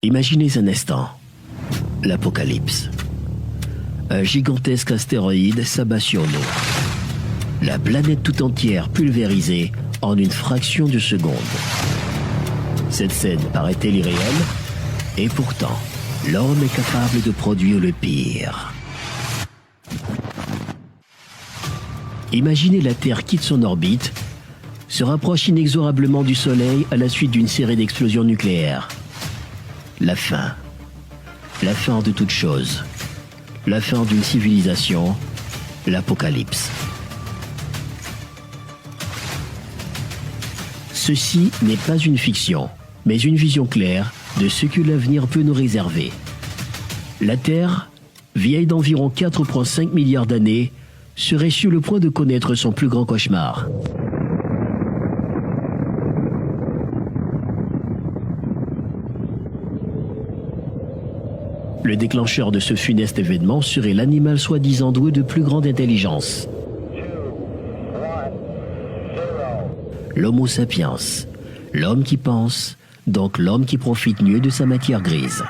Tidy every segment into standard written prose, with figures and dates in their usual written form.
Imaginez un instant l'apocalypse. Un gigantesque astéroïde s'abat sur nous. La planète tout entière pulvérisée en une fraction de seconde. Cette scène paraît-elle irréelle? Et pourtant, l'homme est capable de produire le pire. Imaginez la Terre quitte son orbite, se rapproche inexorablement du Soleil à la suite d'une série d'explosions nucléaires. La fin. La fin de toute chose. La fin d'une civilisation. L'apocalypse. Ceci n'est pas une fiction, mais une vision claire de ce que l'avenir peut nous réserver. La Terre, vieille d'environ 4,5 milliards d'années, serait sur le point de connaître son plus grand cauchemar. Le déclencheur de ce funeste événement serait l'animal soi-disant doué de plus grande intelligence. L'Homo sapiens, l'homme qui pense, donc l'homme qui profite mieux de sa matière grise.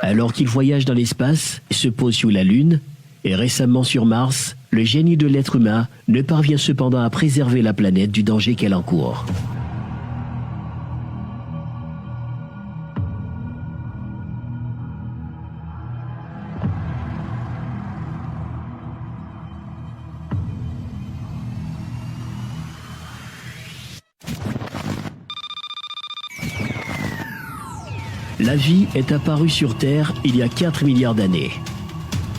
Alors qu'il voyage dans l'espace, se pose sur la Lune, et récemment sur Mars, le génie de l'être humain ne parvient cependant à préserver la planète du danger qu'elle encourt. La vie est apparue sur Terre il y a 4 milliards d'années.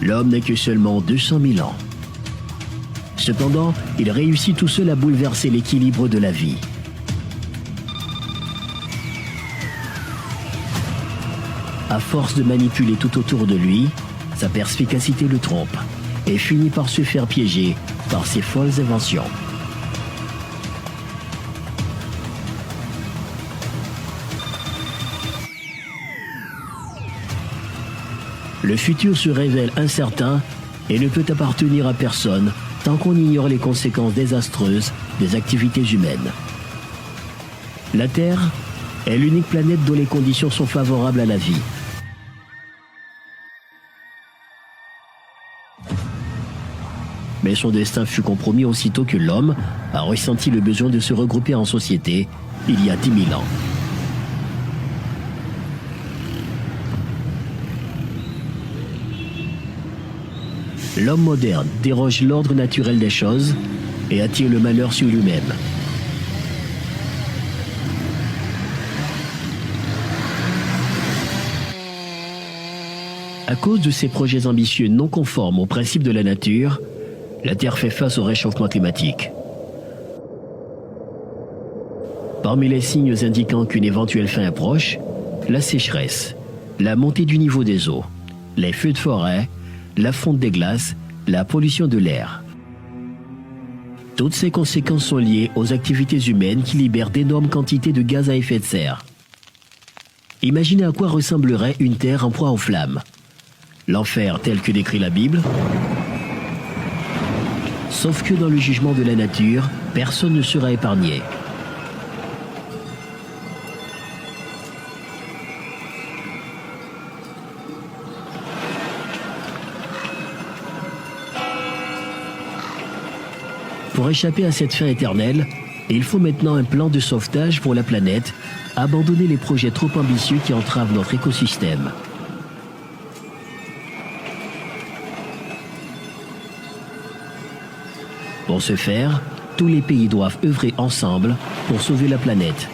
L'homme n'a que seulement 200 000 ans. Cependant, il réussit tout seul à bouleverser l'équilibre de la vie. À force de manipuler tout autour de lui, sa perspicacité le trompe et finit par se faire piéger par ses folles inventions. Le futur se révèle incertain et ne peut appartenir à personne tant qu'on ignore les conséquences désastreuses des activités humaines. La Terre est l'unique planète dont les conditions sont favorables à la vie. Mais son destin fut compromis aussitôt que l'homme a ressenti le besoin de se regrouper en société il y a 10 000 ans. L'homme moderne déroge l'ordre naturel des choses et attire le malheur sur lui-même. À cause de ses projets ambitieux non conformes aux principes de la nature, la Terre fait face au réchauffement climatique. Parmi les signes indiquant qu'une éventuelle fin approche, la sécheresse, la montée du niveau des eaux, les feux de forêt, la fonte des glaces, la pollution de l'air. Toutes ces conséquences sont liées aux activités humaines qui libèrent d'énormes quantités de gaz à effet de serre. Imaginez à quoi ressemblerait une terre en proie aux flammes. L'enfer tel que décrit la Bible. Sauf que dans le jugement de la nature, personne ne sera épargné. Pour échapper à cette fin éternelle, il faut maintenant un plan de sauvetage pour la planète, abandonner les projets trop ambitieux qui entravent notre écosystème. Pour ce faire, tous les pays doivent œuvrer ensemble pour sauver la planète.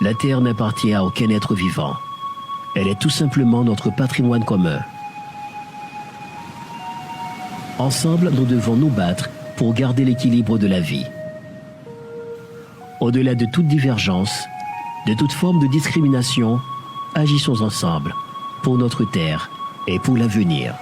La Terre n'appartient à aucun être vivant. Elle est tout simplement notre patrimoine commun. Ensemble, nous devons nous battre pour garder l'équilibre de la vie. Au-delà de toute divergence, de toute forme de discrimination, agissons ensemble pour notre Terre et pour l'avenir.